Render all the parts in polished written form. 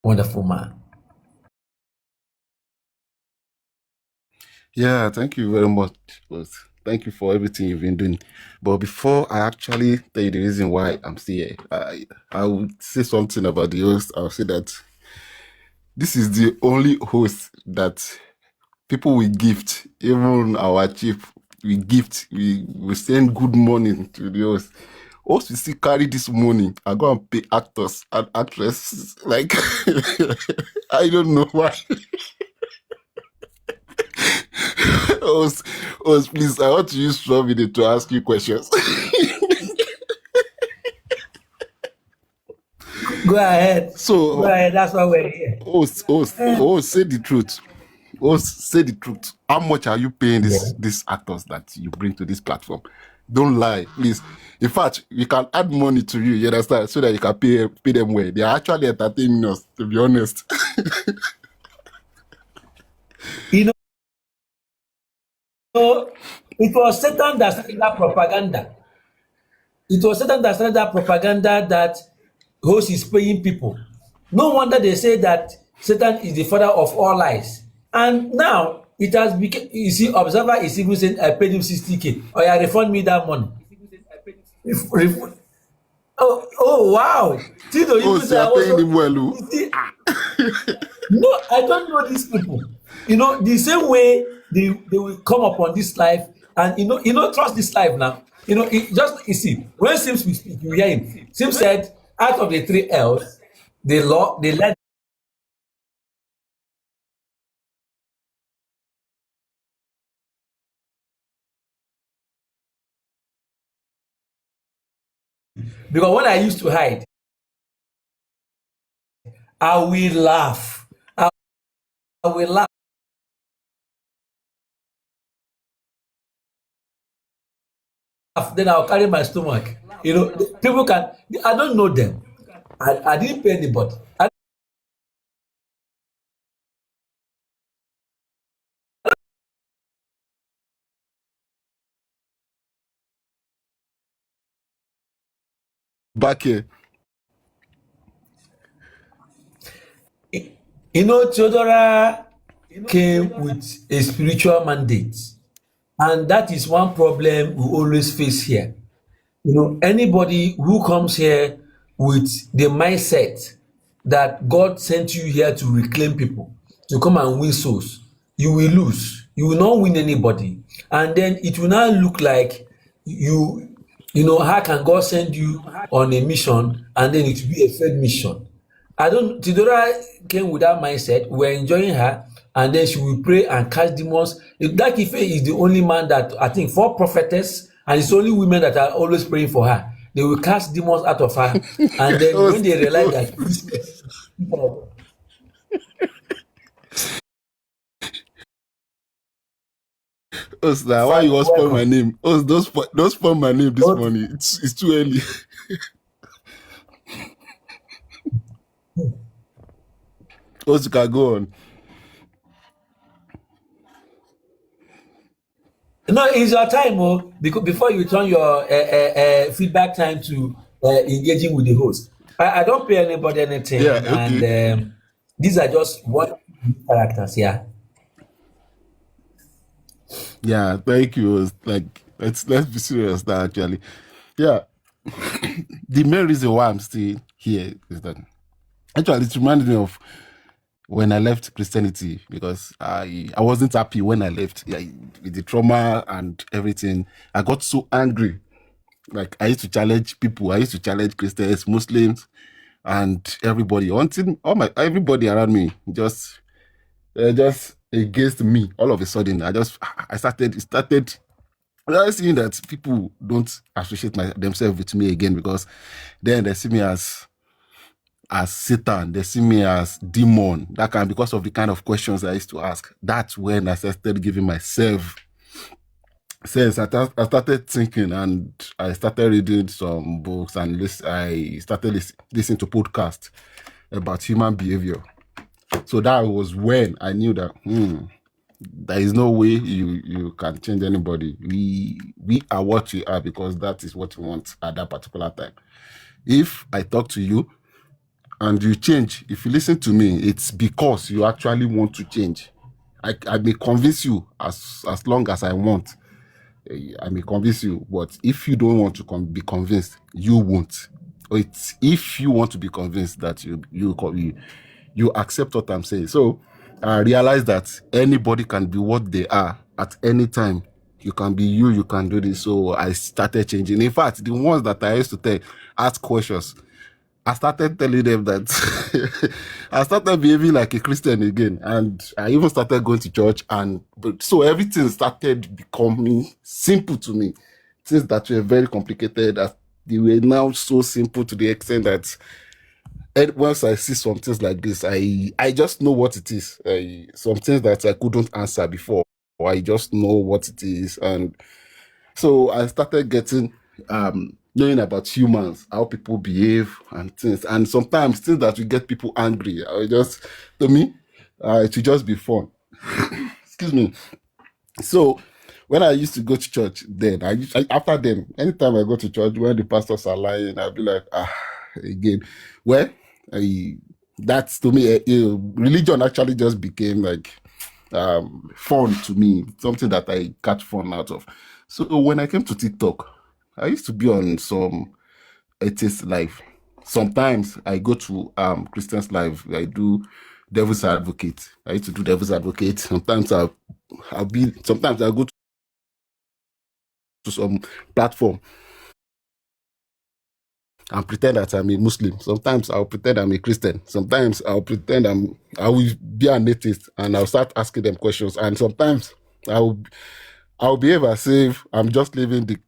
Wonderful man. Yeah, thank you very much. Thank you for everything you've been doing. But before I actually tell you the reason why I'm still here, I would say something about the host. I'll say that this is the only host that people will gift, even our chief, we send good morning to the host. Host will still carry this money and go and pay actors and actresses. Like, I don't know why. Host, please, I want to use 12 minutes to ask you questions. Go ahead. Go So, ahead. That's why we're here. say the truth. Say the truth. How much are you paying Yeah. these actors that you bring to this platform? Don't lie, please. In fact, we can add money to you understand, so that you can pay them well. They are actually entertaining us, to be honest. You know, it was Satan that started that propaganda. It was Satan that started that propaganda that host is paying people. No wonder they say that Satan is the father of all lies. And now it has become, you see, Observer is even saying, I paid him 60K. Or you refund me that money. Oh, wow. Tito even You say I are paying him also, well. you see, no, I don't know these people. You know, the same way they will come upon this life and trust this life now. You see, when Sims we speak, you hear him. Sims said, out of the three L's, they let, because when I used to hide, I will laugh. I will laugh. Then I'll carry my stomach. People can, I don't know them. I didn't pay anybody. Back here. Theodora came with a spiritual mandate, and that is one problem we always face here. Anybody who comes here with the mindset that God sent you here to reclaim people, to come and win souls, you will lose. You will not win anybody. And then it will now look like how can God send you on a mission and then it will be a failed mission? Tidora came with that mindset. We're enjoying her, and then she will pray and cast demons. That Ife is the only man that I think four prophetess, and it's only women that are always praying for her. They will cast demons out of her, and then when they realize that Now, why you want to spoil my welcome. name? Don't spoil my name this morning. It's too early. You can go on. No, it's your time, because before you turn your feedback time to engaging with the host. I don't pay anybody Yeah, anything, and okay. these are just one characters. Yeah. Yeah, thank you. Like, let's be serious now, actually. Yeah. The main reason why I'm still here is that actually it reminded me of when I left Christianity, because I wasn't happy when I left. Yeah, with the trauma and everything. I got so angry. Like, I used to challenge people. I used to challenge Christians, Muslims, and everybody. Until everybody around me just against me. All of a sudden, I started realizing that people don't associate themselves with me again, because then they see me as Satan, they see me as demon. That kind, because of the kind of questions I used to ask. That's when I started giving myself sense. I started thinking, and I started reading some books, and I started listening to podcasts about human behavior. So that was when I knew that there is no way you can change anybody. We are what we are because that is what you want at that particular time. If I talk to you and you change, if you listen to me, it's because you actually want to change. I may convince you as long as I want. I may convince you, but if you don't want to be convinced, you won't. It's if you want to be convinced that you accept what I'm saying. So I realize that anybody can be what they are at any time. You can be you can do this. So I started changing. In fact, the ones that I used to ask questions, I started telling them that I started behaving like a Christian again. And I even started going to church. So everything started becoming simple to me. Things that were very complicated, that they were now so simple to the extent that once I see some things like this, I just know what it is. Some things that I couldn't answer before, I just know what it is. And so I started getting knowing about humans, how people behave and things. And sometimes things that will get people angry. To me, it will just be fun. Excuse me. So when I used to go to church, then after then, anytime I go to church, when the pastors are lying, I'll be like, again. Well, that's to me, religion actually just became like fun to me, something that I catch fun out of. So when I came to TikTok, I used to be on some atheist live. Sometimes I go to Christians live. I do devil's advocate. I used to do devil's advocate. Sometimes sometimes I go to some platform and pretend that I'm a Muslim. Sometimes I'll pretend I'm a Christian. Sometimes I will be an atheist and I'll start asking them questions. And sometimes I'll behave as if I'm just living the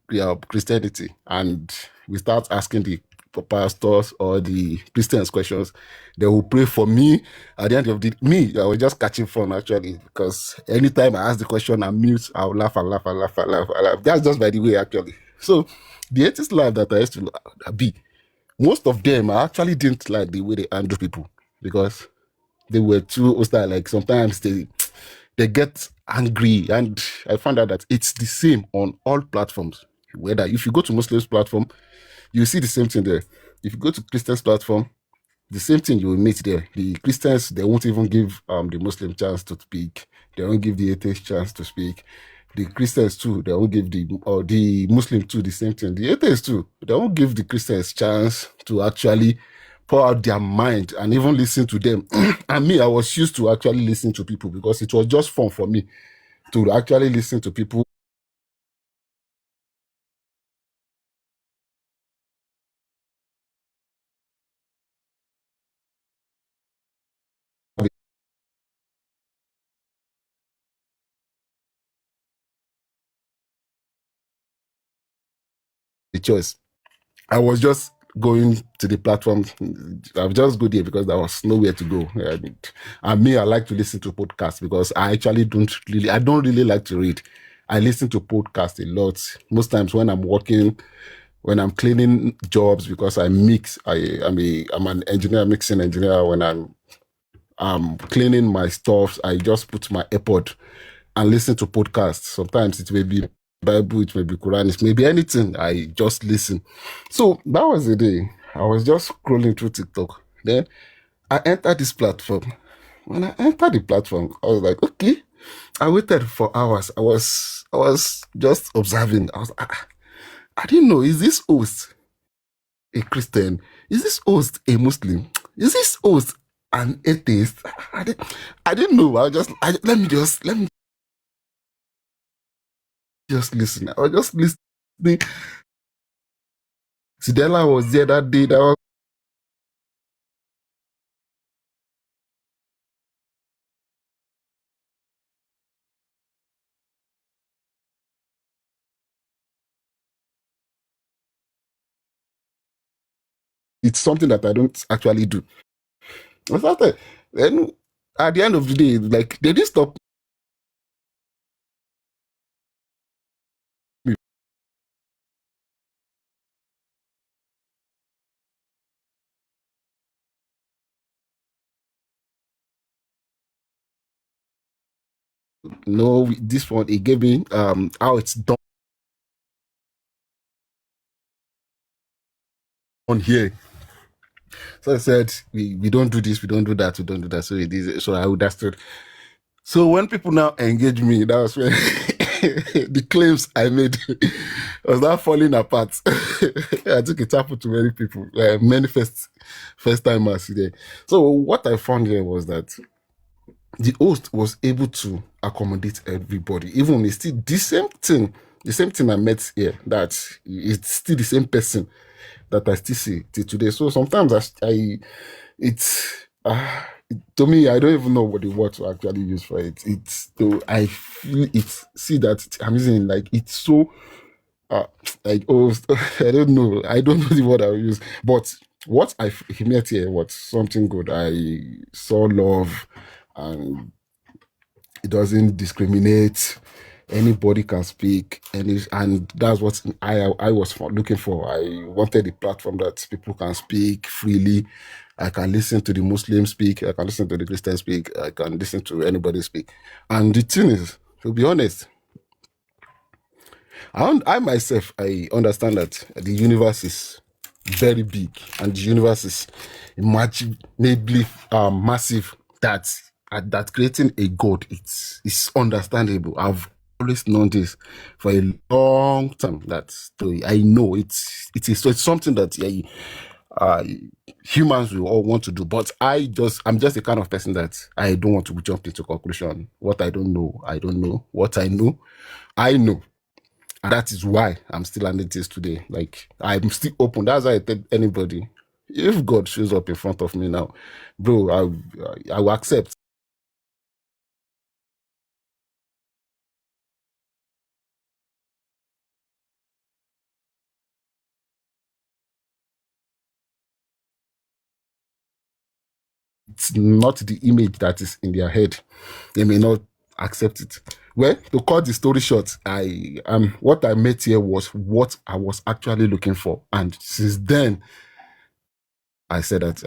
Christianity, and we start asking the pastors or the Christians questions. They will pray for me. At the end of I was just catching fun actually, because anytime I ask the question, I'm mute. I'll laugh and laugh and laugh and laugh and laugh. That's just by the way actually. So the atheist life that I used to be, most of them I actually didn't like the way they handle people, because they were too hostile. Like sometimes they get angry, and I found out that it's the same on all platforms. Whether if you go to Muslims platform, you see the same thing there. If you go to Christians platform, the same thing you will meet there. The Christians, they won't even give the Muslim chance to speak. They won't give the atheist chance to speak. The Christians too, they won't give the Muslim too the same thing. The atheists too, they won't give the Christians chance to actually pour out their mind and even listen to them. And me, I was used to actually listen to people because it was just fun for me to actually listen to people. The choice. I was just going to the platform. I've just go there because there was nowhere to go. And me, I like to listen to podcasts because I don't really like to read. I listen to podcasts a lot. Most times when I'm working, when I'm cleaning jobs, because I mix. I'm an engineer, mixing engineer. When I'm cleaning my stuff, I just put my AirPod and listen to podcasts. Sometimes it may be Bible, it may be Quran, it may be anything. I just listen. So that was the day. I was just scrolling through TikTok. Then I entered this platform. When I entered the platform, I was like, okay. I waited for hours. I was just observing. I didn't know, is this host a Christian? Is this host a Muslim? Is this host an atheist? I didn't know. Let me just listen. I was just listening. Sidela was there that day. It's something that I don't actually do. I started. Then at the end of the day, like they didn't stop me. No, this one it gave me how it's done here. So I said, we don't do this, we don't do that, we don't do that. So it is. So I understood. So when people now engage me, that was when the claims I made was now falling apart. I think it happened to many people, many first timers today. So what I found here was that the host was able to accommodate everybody. Even it's still the same thing I met here, that it's still the same person that I still see till today. So sometimes it's to me, I don't even know what the word to actually use for it. It's so I feel it. See that I'm using like it's so like oh I don't know. I don't know the word I will use. But what I met here was something good. I saw love, and it doesn't discriminate. Anybody can speak, and that's what I was looking for. I wanted a platform that people can speak freely. I can listen to the Muslims speak. I can listen to the Christians speak. I can listen to anybody speak. And the thing is, to be honest, I myself, I understand that the universe is very big, and the universe is imaginably massive. That creating a god, it's understandable. I've always known this for a long time. That I know it is. So it's something that humans will all want to do. But I'm just the kind of person that I don't want to jump into conclusion. What I don't know, I don't know. What I know, I know. And that is why I'm still an atheist today. Like, I'm still open. That's why I tell anybody, if God shows up in front of me now, bro, I will accept. It's not the image that is in their head. They may not accept it. Well, to cut the story short, what I met here was what I was actually looking for. And since then, I said that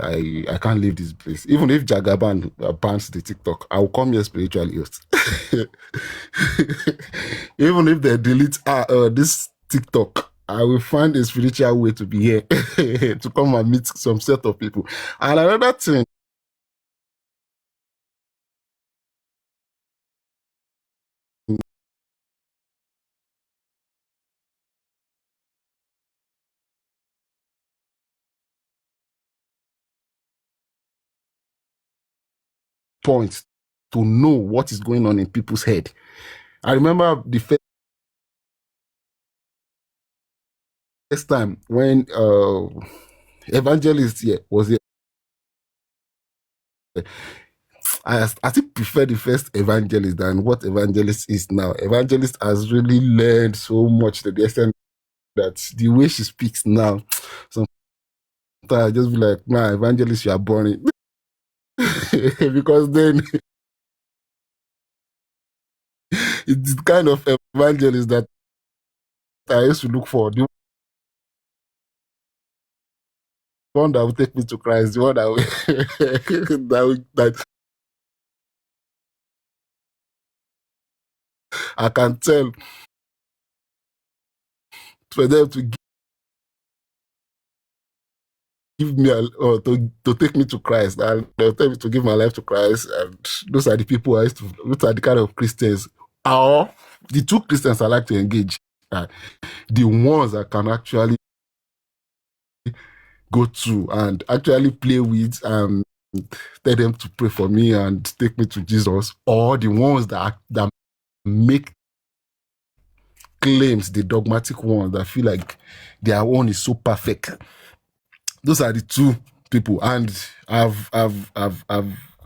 I can't leave this place. Even if Jagaban bans the TikTok, I'll come here spiritually. Even if they delete this TikTok, I will find a spiritual way to be here to come and meet some set of people. And another thing, point to know what is going on in people's head. I remember the first time when Evangelist here was here. I still prefer the first evangelist than what evangelist is now. Evangelist has really learned so much to the extent that the way she speaks now, sometimes I just be like, nah, evangelist, you are boring. Because then it's the kind of evangelist that I used to look for. The one that will take me to Christ, the one that will, that I can tell for them to give me to take me to Christ, and they'll tell me to give my life to Christ. And those are the people those are the kind of Christians, or the two Christians I like to engage, the ones that can actually go to and actually play with, tell them to pray for me and take me to Jesus, or the ones that make claims, the dogmatic ones that feel like their own is so perfect. Those are the two people, and I've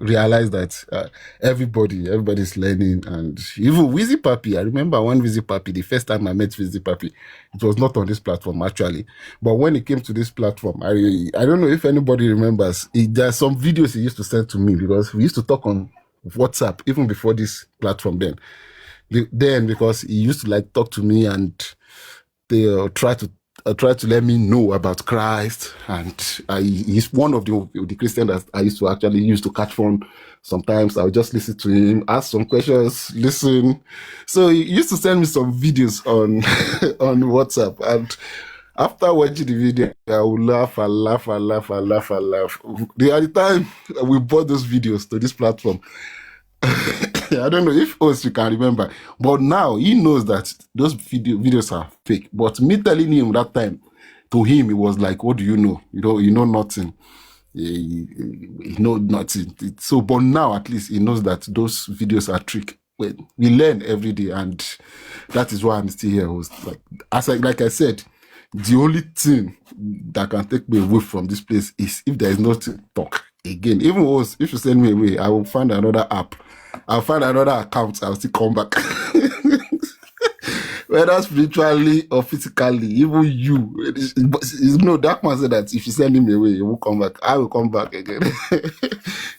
realized that everybody's learning. And even Wizzy Papi, I remember when Wizzy Papi, the first time I met Wizzy Papi, it was not on this platform actually, but when it came to this platform, I don't know if anybody remembers, there's some videos he used to send to me, because we used to talk on WhatsApp even before this platform. Then because he used to like talk to me, and they try to let me know about Christ. And he's one of the Christians that I used to actually use to catch phone. Sometimes I'll just listen to him, ask some questions, listen. So he used to send me some videos on on WhatsApp, and After watching the video, I would laugh and laugh and laugh and laugh and laugh. At the time we bought those videos to this platform, I don't know if us you can remember, but now he knows that those videos are fake. But me telling him that time, to him, it was like, what do you know? You know nothing. You know nothing. So, but now at least he knows that those videos are trick. Well, we learn every day, and that is why I'm still here. Like I said, the only thing that can take me away from this place is if there is no talk again. Even worse, if you send me away, I will find another app. I'll find another account. I'll still come back. Whether spiritually or physically, even you know, that man said that if you send him away, he will come back. I will come back again.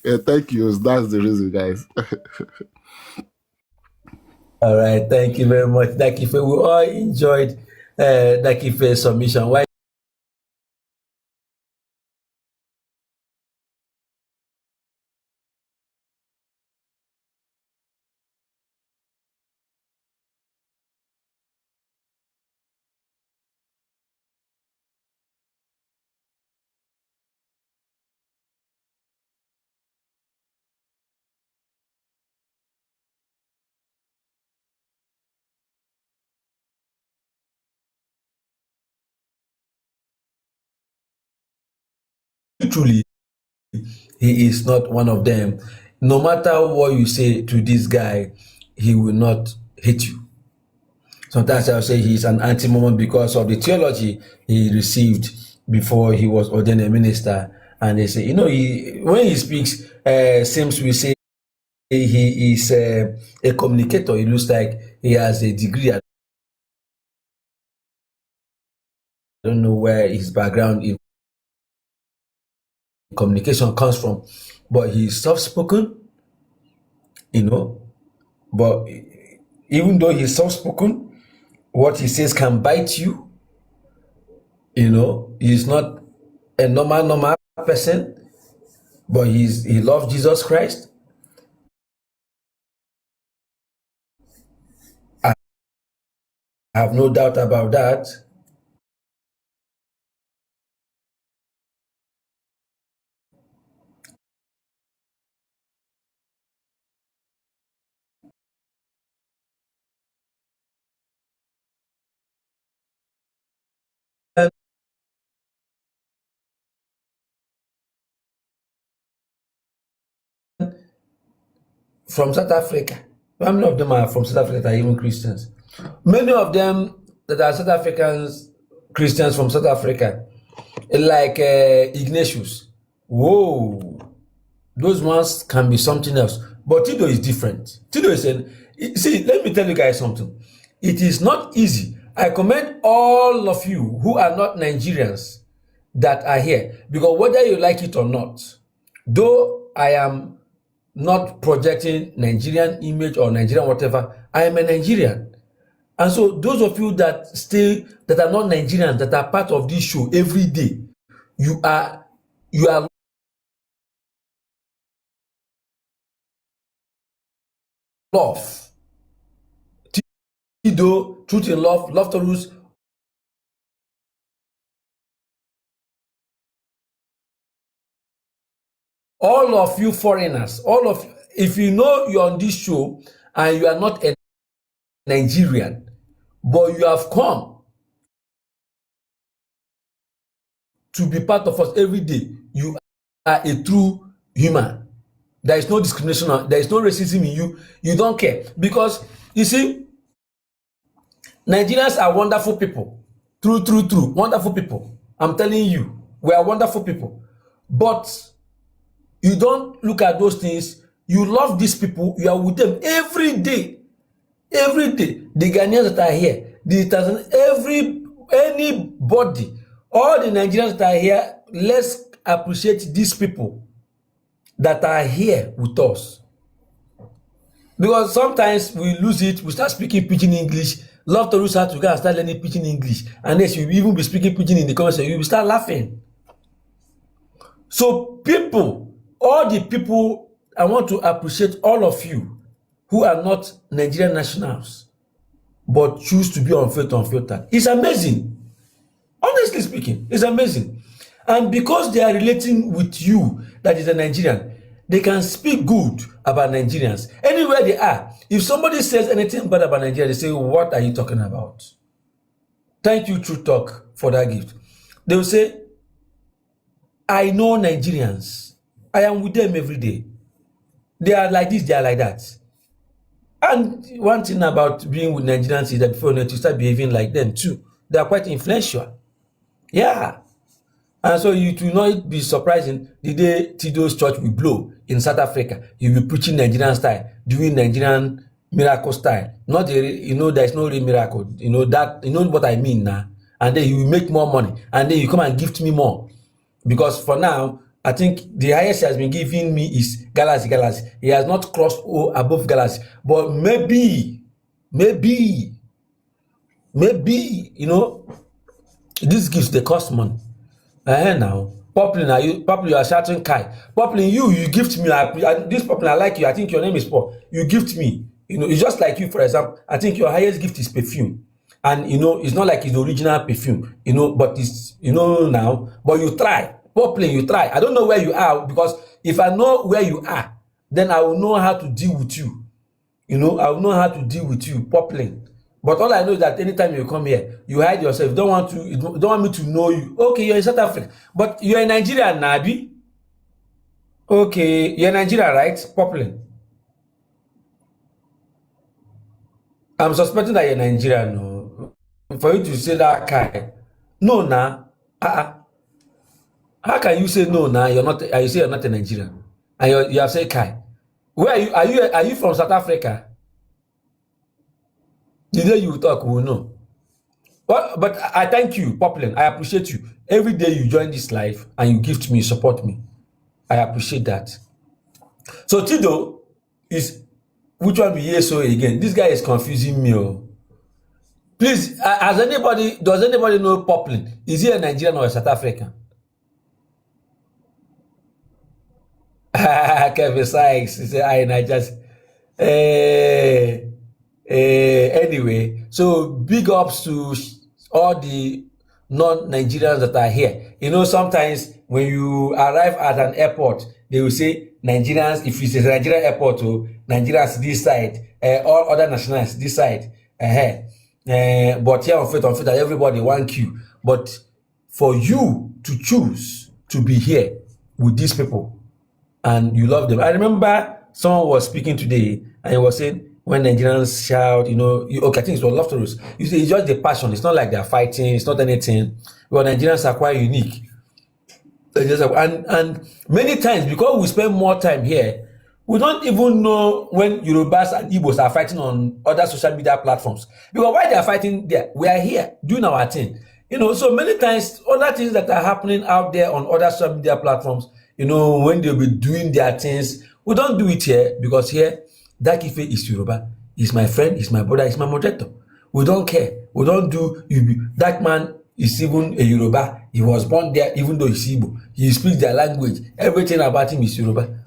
Yeah, thank you. That's the reason, guys. All right, thank you very much, Dakife. We all enjoyed Dakife's submission. Why? Truly, he is not one of them. No matter what you say to this guy, he will not hate you. Sometimes I'll say he's an anti-Mormon because of the theology he received before he was ordained a minister. And they say, when he speaks, seems we say he is a communicator. It looks like he has a degree. I don't know where his background in communication comes from, but he's soft-spoken, but even though he's soft-spoken, what he says can bite you. He's not a normal person, but he loves Jesus Christ. I have no doubt about that. From South Africa. How many of them are from South Africa that are even Christians? Many of them that are South Africans, Christians from South Africa, like Ignatius. Whoa, those ones can be something else. But Tito is different. Tito is see, let me tell you guys something. It is not easy. I commend all of you who are not Nigerians that are here, because whether you like it or not, though I am not projecting Nigerian image or Nigerian whatever, I am a Nigerian. And so those of you that are not Nigerians, that are part of this show every day, you are love. Tido, truth in love to lose. All of you foreigners, if you know you're on this show and you are not a Nigerian, but you have come to be part of us every day, you are a true human. There is no discrimination, there is no racism in you. You don't care. Because, you see, Nigerians are wonderful people. True. Wonderful people. I'm telling you, we are wonderful people. But you don't look at those things. You love these people. You are with them every day. Every day. The Ghanaians that are here, anybody, all the Nigerians that are here, let's appreciate these people that are here with us. Because sometimes we lose it, we start speaking pidgin English, love to lose how to go and start learning pidgin English, and then you even be speaking pidgin in the comments, you will start laughing. So all the people, I want to appreciate all of you who are not Nigerian nationals, but choose to be on Faith Unfiltered. It's amazing. Honestly speaking, it's amazing. And because they are relating with you, that is a Nigerian, they can speak good about Nigerians. Anywhere they are, if somebody says anything bad about Nigeria, they say, what are you talking about? Thank you, True Talk, for that gift. They will say, I know Nigerians. I am with them every day. They are like this, they are like that. And one thing about being with Nigerians is that before you know it, you start behaving like them too. They are quite influential. Yeah. And so you will not be surprising the day Tido's church will blow in South Africa. You'll be preaching Nigerian style, doing Nigerian miracle style. Not a, there's no real miracle. That what I mean now. And then you will make more money. And then you come and gift me more. Because for now, I think the highest he has been giving me is Galaxy. He has not crossed above Galaxy. But maybe, these gifts, they cost money. Now, Poplin, you are shouting Kai. Poplin, you gift me. This Poplin, I like you. I think your name is Paul. You gift me. It's just like you, for example. I think your highest gift is perfume. And, it's not like it's the original perfume, but it's, now. But you try. Poplin, you try. I don't know where you are, because if I know where you are, then I will know how to deal with you. I will know how to deal with you, Poplin. But all I know is that anytime you come here, you hide yourself. You don't want me to know you. Okay, you're in South Africa, but you're in Nigeria, Nabi. Okay, you're in Nigeria, right? Poplin. I'm suspecting that you're Nigerian. No, for you to say that, Kai. No, nah. How can you say no now? You're not. You say you're not a Nigerian, and you have said Kai. Where are you? Are you from South Africa? The day you talk, we will know. Well, but I thank you, Poplin. I appreciate you. Every day you join this live and you gift me, support me. I appreciate that. So Tido is, which one we hear so again? This guy is confusing me. Oh. Please, does anybody know Poplin? Is he a Nigerian or a South African? Kevin Sykes, he said, I just anyway, so big ups to all the non-Nigerians that are here. Sometimes when you arrive at an airport, they will say Nigerians, if it's a Nigerian airport, Nigerians this side, all other nationals this side. But here on Faith Unfiltered, everybody one queue. But for you to choose to be here with these people, and you love them. I remember someone was speaking today, and he was saying, when Nigerians shout, okay, I think it's what love to us. You see, it's just the passion. It's not like they're fighting. It's not anything. Well, Nigerians are quite unique. And many times, because we spend more time here, we don't even know when Yorubas and Igbos are fighting on other social media platforms. Because while they are fighting there, we are here doing our thing. So many times, other things that are happening out there on other social media platforms, when they'll be doing their things, we don't do it here, because here, Dakife is Yoruba. He's my friend, he's my brother, he's my moderator. We don't care. We don't do, that man is even a Yoruba. He was born there, even though he's Igbo. He speaks their language. Everything about him is Yoruba.